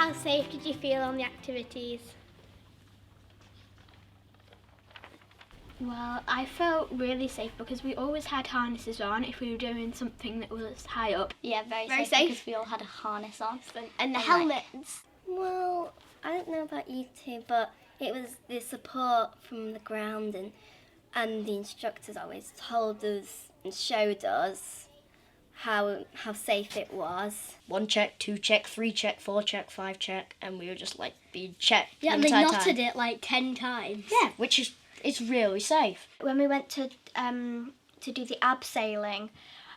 How safe did you feel on the activities? Well, I felt really safe because we always had harnesses on if we were doing something that was high up. Yeah, very safe because we all had a harness on. And the helmets. Well, I don't know about you two, but it was the support from the ground and the instructors always told us and showed us how safe it was. 1 check, 2 check, 3 check, 4 check, 5 check, and we were just like being checked. Yeah, and they knotted it like 10 times. Yeah, which is it's really safe. When we went to do the abseiling,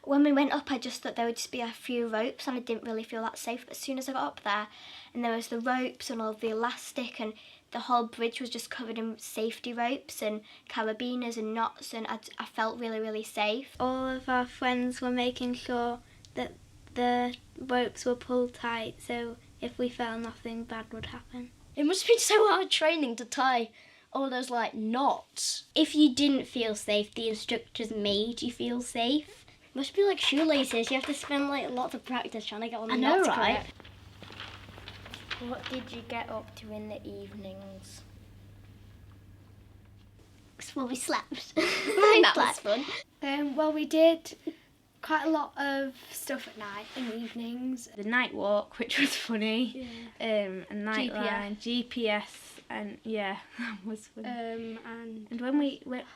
when we went up, I just thought there would just be a few ropes, and I didn't really feel that safe. But as soon as I got up there, and there was the ropes and all the elastic, and the whole bridge was just covered in safety ropes and carabiners and knots, and I felt really, really safe. All of our friends were making sure that the ropes were pulled tight, so if we fell, nothing bad would happen. It must have been so hard training to tie all those like knots. If you didn't feel safe, the instructors made you feel safe. Must be like shoelaces. You have to spend like lots of practice trying to get on the I know, knots right? correct. What did you get up to in the evenings? Well, we slept. That was fun. Well, we did quite a lot of stuff at night in the evenings. The night walk, which was funny, a night GPS. line, GPS, and yeah, that was fun. And And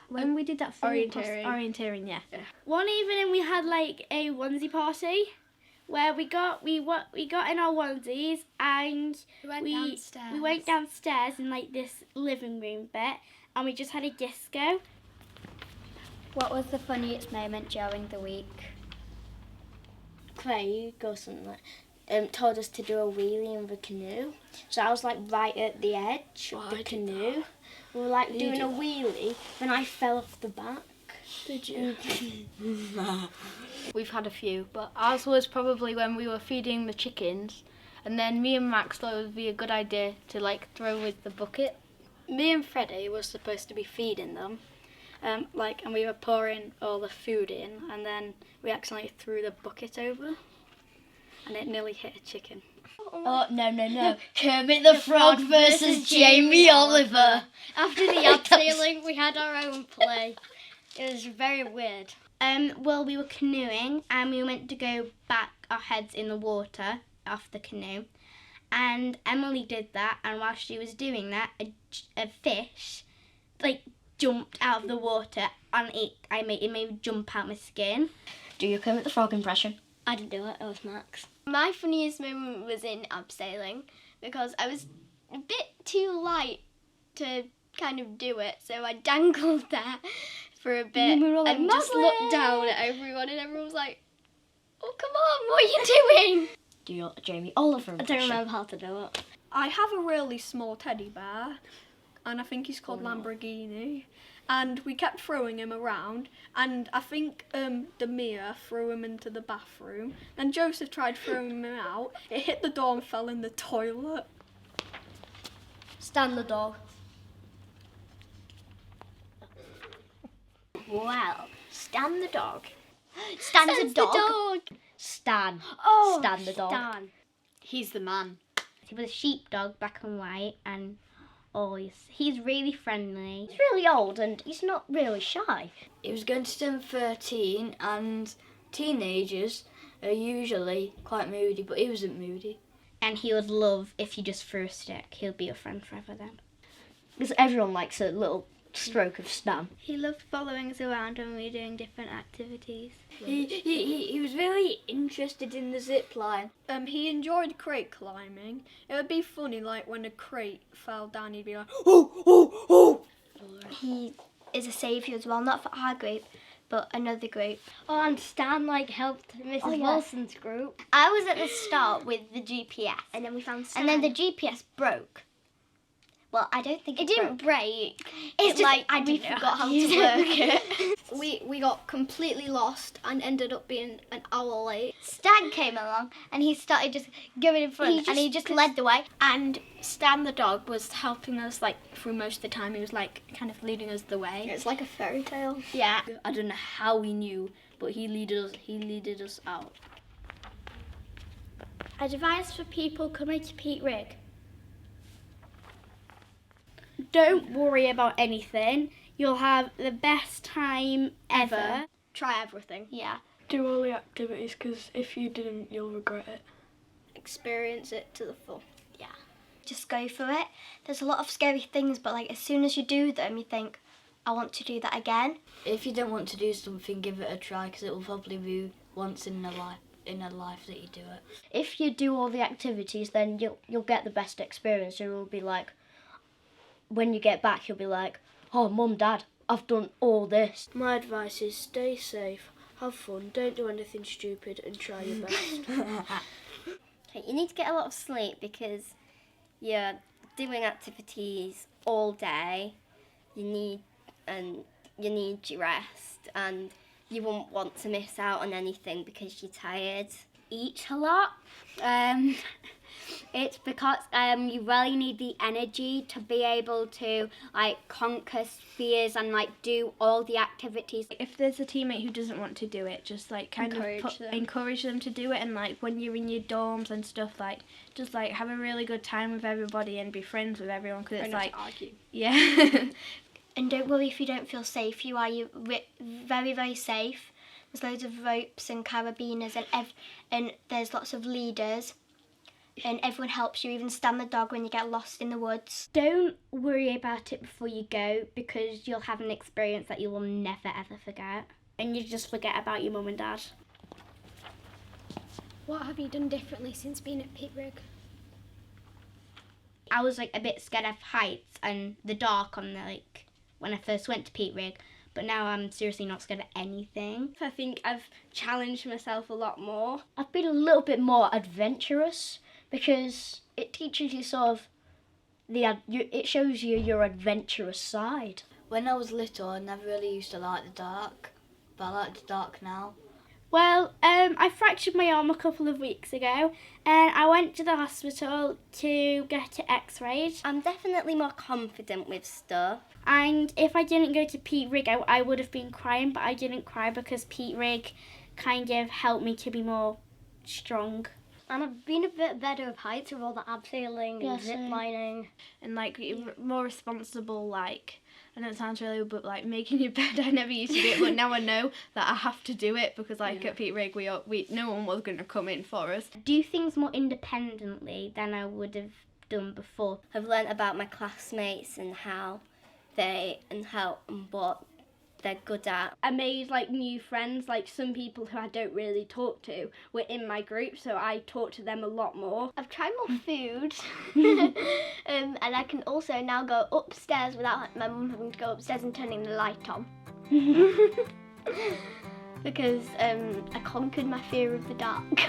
when we did that full Orienteering. orienteering, yeah. one evening we had like a onesie party where we got in our onesies and we went downstairs in like this living room bit, and we just had a disco. What was the funniest moment during the week? Craig or something told us to do a wheelie in the canoe. So I was like right at the edge of the canoe. We were like doing a wheelie when I fell off the back. Did you? We've had a few, but ours was probably when we were feeding the chickens, and then me and Max thought it would be a good idea to like throw with the bucket. Me and Freddie were supposed to be feeding them, and we were pouring all the food in, and then we accidentally threw the bucket over, and it nearly hit a chicken. Oh, no. Kermit the Frog versus Jamie Oliver. After the abseiling, we had our own play. It was very weird. Well, we were canoeing, and we were meant to go back our heads in the water off the canoe. And Emily did that, and while she was doing that, a fish, jumped out of the water, and it made me jump out my skin. Do your Kermit the Frog impression? I didn't do it, it was Max. My funniest moment was in abseiling, because I was a bit too light to kind of do it, so I dangled there for a bit and just looked down at everyone, and everyone was like, "Oh, come on, what are you doing?" Do your Jamie Oliver I impression? don't remember how to do it. I have a really small teddy bear, and I think he's called Lamborghini. And we kept throwing him around, and I think Demir threw him into the bathroom. And Joseph tried throwing him out. It hit the door and fell in the toilet. Stan the dog. Well, Stan the dog. Stan's a dog. Stan. Oh, Stan the dog. Stan. He's the man. He was a sheepdog, black and white, and he's really friendly. He's really old and he's not really shy. He was going to turn 13, and teenagers are usually quite moody, but he wasn't moody. And he would love if you just threw a stick. He'll be your friend forever then. Because everyone likes a little stroke of Stan. He loved following us around when we were doing different activities. He was really interested in the zip line. He enjoyed crate climbing. It would be funny, like when a crate fell down, he'd be like, He is a saviour as well, not for our group, but another group. Oh, and Stan helped Mrs. Wilson's group. I was at the start with the GPS. And then we found Stan. And then the GPS broke. Well, I don't think It didn't break. It's It's just, like I we didn't know forgot how how to to work it. we got completely lost and ended up being an hour late. Stan came along and he started just going in front and he just led the way. And Stan the dog was helping us through most of the time. He was kind of leading us the way. It's like a fairy tale. Yeah. I don't know how we knew, but he leaded us out. Advice for people coming to Peat Rigg. Don't worry about anything. You'll have the best time ever. Try everything. Yeah. Do all the activities, because if you didn't, you'll regret it. Experience it to the full. Just go for it. There's a lot of scary things, but like as soon as you do them, you think, I want to do that again. If you don't want to do something, give it a try, because it will probably be once in a life that you do it. If you do all the activities, then you'll get the best experience. It will be like, when you get back, you'll be like, oh, Mum, Dad, I've done all this. My advice is stay safe, have fun, don't do anything stupid, and try your best. Okay, you need to get a lot of sleep because you're doing activities all day. You need your rest, and you won't want to miss out on anything because you're tired. Eat a lot. It's because you really need the energy to be able to like conquer fears and like do all the activities. If there's a teammate who doesn't want to do it, just like kind of encourage them to do it, and like when you're in your dorms and stuff, like just like have a really good time with everybody and be friends with everyone, because it's like argue. yeah. And don't worry if you don't feel safe. You're very, very safe. There's loads of ropes and carabiners and there's lots of leaders. And everyone helps you, even Stan the dog when you get lost in the woods. Don't worry about it before you go because you'll have an experience that you will never ever forget. And you just forget about your mum and dad. What have you done differently since being at Peat Rigg? I was like a bit scared of heights and the dark on the, like when I first went to Peat Rigg, but now I'm seriously not scared of anything. I think I've challenged myself a lot more. I've been a little bit more adventurous because it teaches you sort of it shows you your adventurous side. When I was little, I never really used to like the dark, but I like the dark now. Well, I fractured my arm a couple of weeks ago and I went to the hospital to get it x-rayed. I'm definitely more confident with stuff. And if I didn't go to Peat Rigg, I would have been crying, but I didn't cry because Peat Rigg kind of helped me to be more strong. And I've been a bit better with heights with all the abseiling and zip lining. And like you're more responsible, like I know it sounds really, but like making your bed, I never used to do it, but now I know that I have to do it because like at Peat Rigg we no one was going to come in for us. Do things more independently than I would have done before. I've learnt about my classmates and what they're good at. I made like new friends, like some people who I don't really talk to were in my group, so I talk to them a lot more. I've tried more food and I can also now go upstairs without my mum having to go upstairs and turning the light on. Because I conquered my fear of the dark.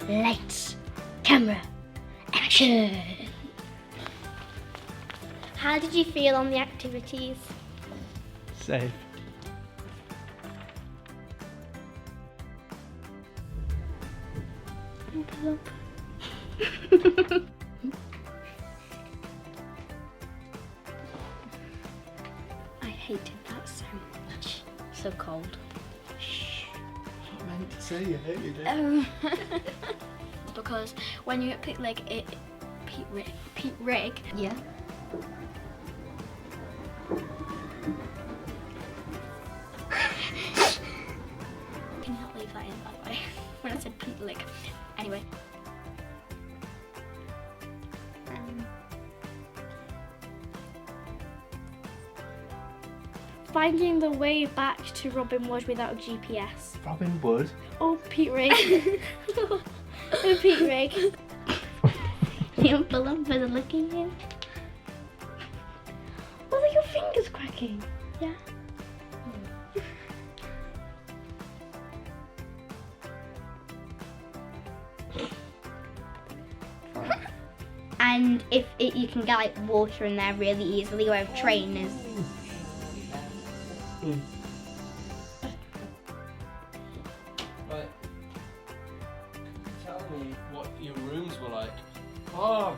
Lights, camera, action. How did you feel on the activities? Safe. hated that so much. So cold. I meant to say you hated it. Because when you're at Peat Rigg, Yeah. can you not leave that in, by the way? When I said Peat Rigg. Anyway. Finding the way back to Robin Wood without a GPS. Robin Wood. Oh, Peat Rigg. Oh, Peat Rigg. You're full on for the looking in. Oh, look, your fingers cracking. Yeah. And if you can get like water in there really easily, or have trainers. Right. Tell me what your rooms were like. Oh,